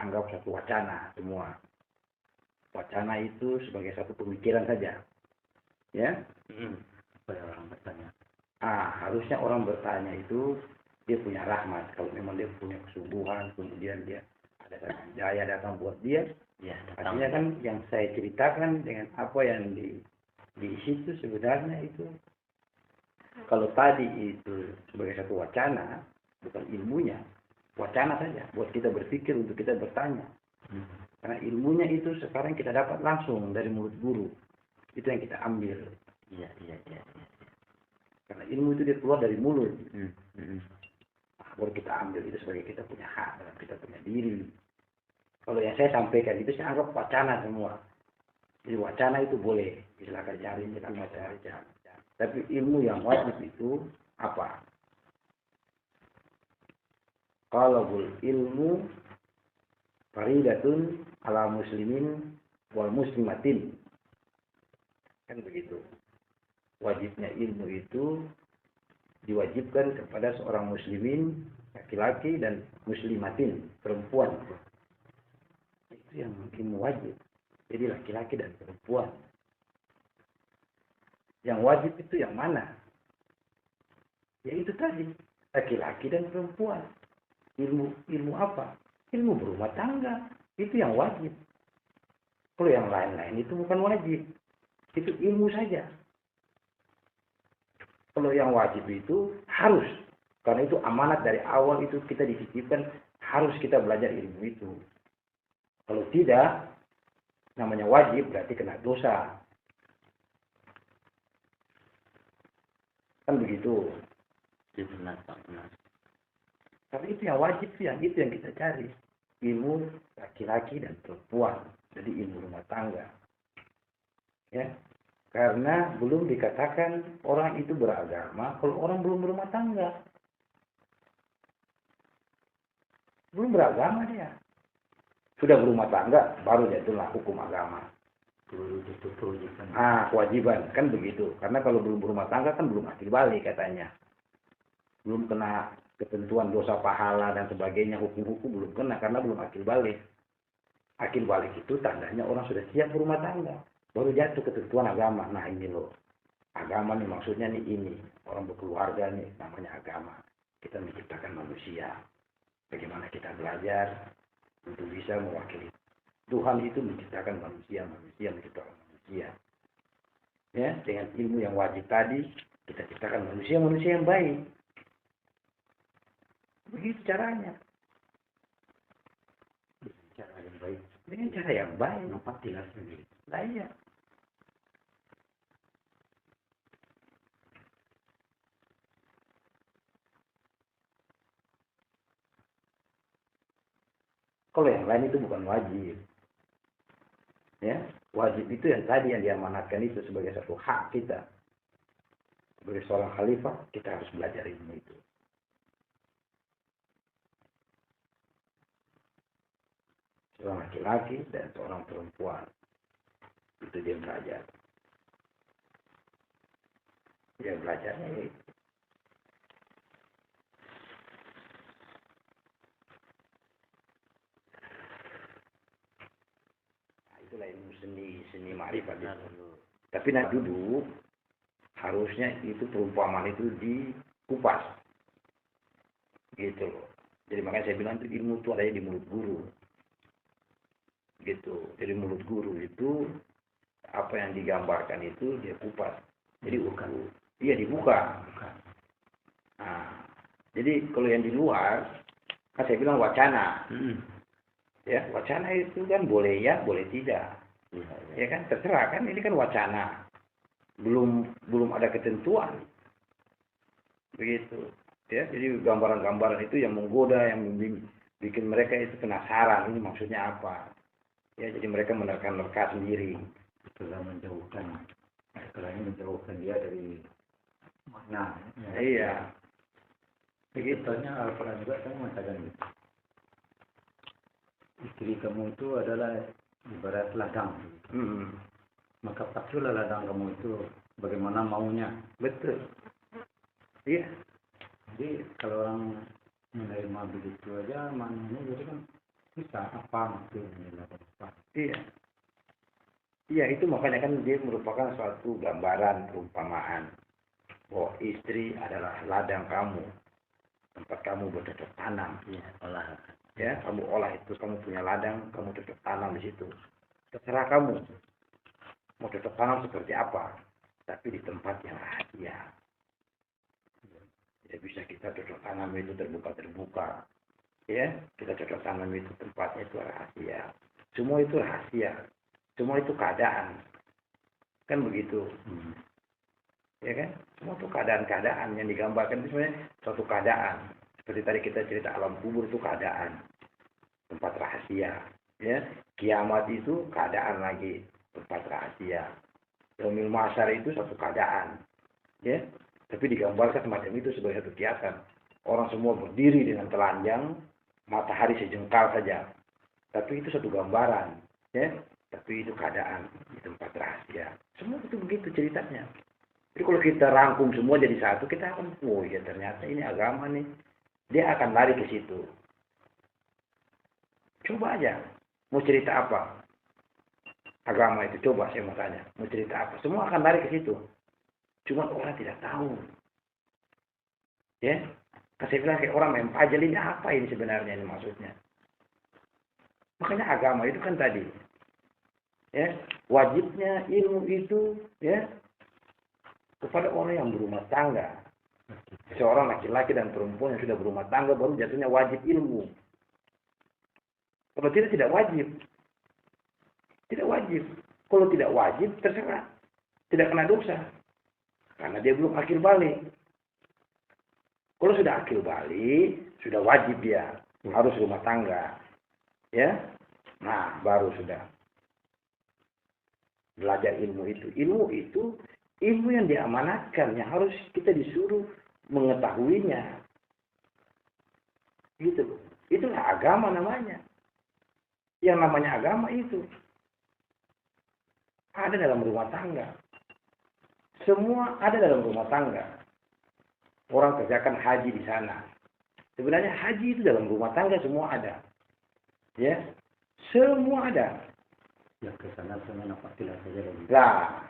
anggap satu wacana semua. Wacana itu sebagai satu pemikiran saja. Ya. Supaya orang bertanya. Harusnya orang bertanya itu dia punya rahmat. Kalau memang dia punya kesungguhan, kemudian dia ada daya datang buat dia. Ya, artinya kan yang saya ceritakan dengan apa yang di situ sebenarnya itu, kalau tadi itu sebagai satu wacana, bukan ilmunya, wacana saja buat kita berpikir untuk kita bertanya. Karena ilmunya itu sekarang kita dapat langsung dari mulut guru, itu yang kita ambil. Iya. Karena ilmu itu dia keluar dari mulut. Baru kita ambil itu sebagai kita punya hak dalam kita punya diri. Kalau yang saya sampaikan itu saya anggap wacana semua. Jadi wacana itu boleh, silakan cari. Tapi ilmu yang wajib itu apa? Qalabul ilmu faridatun ala muslimin wal muslimatin. Kan begitu. Wajibnya ilmu itu diwajibkan kepada seorang muslimin, laki-laki dan muslimatin, perempuan. Itu yang ilmu wajib. Jadi laki-laki dan perempuan. Yang wajib itu yang mana? Ya itu tadi, laki-laki dan perempuan. Ilmu apa? Ilmu berumah tangga. Itu yang wajib. Kalau yang lain-lain itu bukan wajib. Itu ilmu saja. Kalau yang wajib itu harus. Karena itu amanat dari awal itu kita dititipkan harus kita belajar ilmu itu. Kalau tidak, namanya wajib berarti kena dosa. Kan begitu. Benar. Tapi itu yang wajib sih, itu yang kita cari. Ilmu laki-laki dan perempuan. Jadi ilmu rumah tangga. Ya. Karena belum dikatakan orang itu beragama kalau orang belum berumah tangga. Belum beragama dia. Sudah berumah tangga, baru jatuhlah hukum agama. Itu kewajiban. Kewajiban. Kan begitu. Karena kalau belum berumah tangga kan belum akil balik katanya. Belum kena ketentuan dosa pahala dan sebagainya, hukum-hukum belum kena karena belum akil balik. Akil balik itu tandanya orang sudah siap berumah tangga. Baru jatuh ketentuan agama. Nah ini loh. Agama nih maksudnya nih ini. Orang berkeluarga nih namanya agama. Kita menciptakan manusia. Bagaimana kita belajar untuk bisa mewakili. Tuhan itu menciptakan manusia menciptakan manusia. Ya, dengan ilmu yang wajib tadi, kita ciptakan manusia yang baik. Begitu caranya. Cara yang baik. Dengan cara yang baik. Nampak jelas sendiri. Nah iya. Kalau yang lain itu bukan wajib. Ya, wajib itu yang tadi yang diamanatkan itu sebagai satu hak kita. Sebagai seorang khalifah, kita harus belajar ilmu itu. Seorang laki-laki dan seorang perempuan. Itu dia belajar. Dia belajarnya itu. Itulah ilmu seni ma'rifat itu. Tapi dulu harusnya itu perumpamaan itu dikupas. Gitu loh. Jadi makanya saya bilang itu ilmu itu adanya di mulut guru. Gitu. Jadi mulut guru itu apa yang digambarkan itu dia kupas. Jadi dibuka. Jadi kalau yang di luar kan saya bilang wacana. Ya, wacana itu kan boleh ya, boleh tidak. Ya kan, terserah kan, ini kan wacana. Belum ada ketentuan. Begitu. Ya, jadi gambaran-gambaran itu yang menggoda, yang bikin mereka itu penasaran, ini maksudnya apa. Ya, jadi mereka menerka-nerka sendiri. Setelah menjauhkan dia dari makna. Iya. Begitu. Al-Quran juga kamu mengatakan gitu. Istri kamu itu adalah ibarat ladang. Maka pakailah ladang kamu itu bagaimana maunya. Betul. Iya. Jadi kalau orang menerima begitu aja maknanya jadi kan Bisa apa maksudnya? Iya. Iya, itu makanya kan dia merupakan suatu gambaran perumpamaan bahwa istri adalah ladang kamu, tempat kamu bercocok tanam. Iya, olah. Ya, kamu olah itu, kamu punya ladang, kamu cocok tanam di situ. Terserah kamu mau cocok tanam seperti apa, tapi di tempat yang rahasia. Tidak bisa kita cocok tanam itu terbuka-terbuka. Ya, kita cocok tanam itu tempatnya itu rahasia. Semua itu rahasia. Semua itu keadaan. Kan begitu. Ya kan? Semua itu keadaan-keadaan yang digambarkan itu sebenarnya suatu keadaan. Seperti tadi kita cerita alam kubur itu keadaan. Tempat rahasia. Ya, kiamat itu keadaan lagi. Tempat rahasia. Yaumil Mahsyar itu suatu keadaan. Ya, tapi digambarkan semacam itu sebagai satu kiasan. Orang semua berdiri dengan telanjang, matahari sejengkal saja. Tapi itu satu gambaran. Ya, tapi itu keadaan di tempat rahasia. Semua itu begitu ceritanya. Jadi kalau kita rangkum semua jadi satu, kita akan, oh ya ternyata ini agama nih. Dia akan lari ke situ. Coba aja. Mau cerita apa? Agama itu. Coba saya mau tanya. Mau cerita apa? Semua akan lari ke situ. Cuma orang tidak tahu. Ya. Saya bilang kayak orang main pajal ini apa ini sebenarnya ini maksudnya. Makanya agama itu kan tadi. Ya, wajibnya ilmu itu ya kepada orang yang berumah tangga. Seorang laki-laki dan perempuan yang sudah berumah tangga baru jatuhnya wajib ilmu. Kalau tidak wajib. Tidak wajib. Kalau tidak wajib terserah. Tidak kena dosa. Karena dia belum akil balik. Kalau sudah akil balik, sudah wajib dia harus rumah tangga. Ya. Nah, baru sudah belajar ilmu itu. Ilmu itu ilmu yang diamanatkan, yang harus kita disuruh mengetahuinya. Gitu loh. Itulah agama namanya. Yang namanya agama itu ada dalam rumah tangga. Semua ada dalam rumah tangga. Orang kerjakan haji di sana. Sebenarnya haji itu dalam rumah tangga semua ada. Ya. Semua ada. Ya ke sana semuanya pastilah saja. Lah.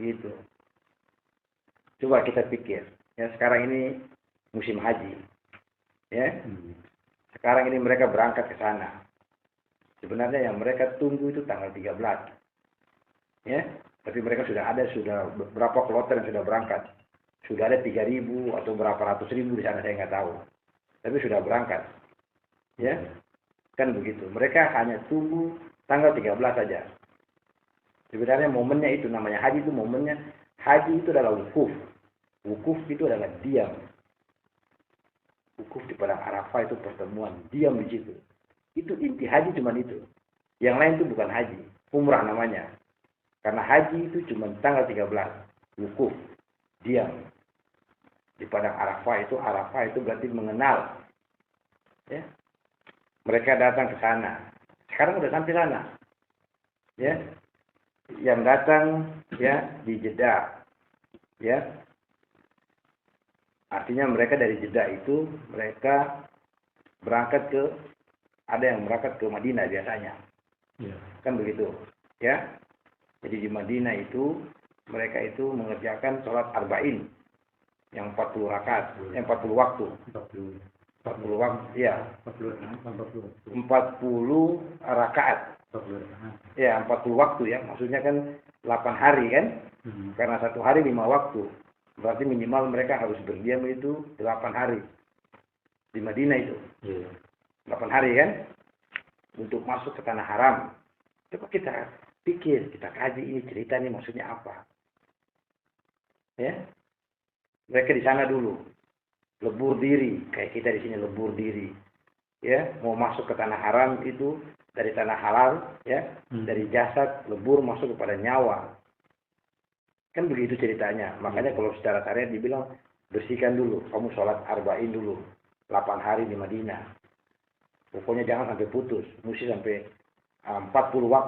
Itu. Coba kita pikir. Ya, sekarang ini musim haji. Ya. Sekarang ini mereka berangkat ke sana. Sebenarnya yang mereka tunggu itu tanggal 13. Ya. Tapi mereka sudah berapa kloter yang sudah berangkat. Sudah ada 3.000 atau berapa ratus ribu di sana saya nggak tahu. Tapi sudah berangkat. Ya. Kan begitu. Mereka hanya tunggu tanggal 13 saja. Sebenarnya momennya itu namanya haji itu momennya. Haji itu adalah wukuf. Wukuf itu adalah diam. Wukuf di padang Arafah itu pertemuan. Diam di situ. Itu inti haji cuma itu. Yang lain itu bukan haji. Umrah namanya. Karena haji itu cuma tanggal 13. Wukuf. Diam. Di padang Arafah itu berarti mengenal. Ya. Mereka datang ke sana. Sekarang udah sampai sana. Ya. Yang datang ya di Jeddah. Ya. Artinya mereka dari Jeddah itu mereka berangkat ada yang berangkat ke Madinah biasanya. Ya. Kan begitu. Ya. Jadi di Madinah itu mereka itu mengerjakan sholat arba'in yang 40 rakaat, yang 40 waktu. 40 waktu, ya. 40 rakaat. Ya, 40 waktu ya. Maksudnya kan 8 hari kan? Karena satu hari 5 waktu. Berarti minimal mereka harus berdiam itu 8 hari. Di Madinah itu. 8 hari kan? Untuk masuk ke tanah haram. Coba kita pikir, kita kaji ini cerita ini maksudnya apa. Ya. Mereka di sana dulu. Lebur diri. Kayak kita di sini lebur diri. Ya. Mau masuk ke tanah haram itu dari tanah halal. Ya. Dari jasad lebur masuk kepada nyawa. Kan begitu ceritanya. Makanya kalau secara syariat dibilang bersihkan dulu. Kamu sholat arba'in dulu. 8 hari di Madinah. Pokoknya jangan sampai putus. Mesti sampai 40 waktu.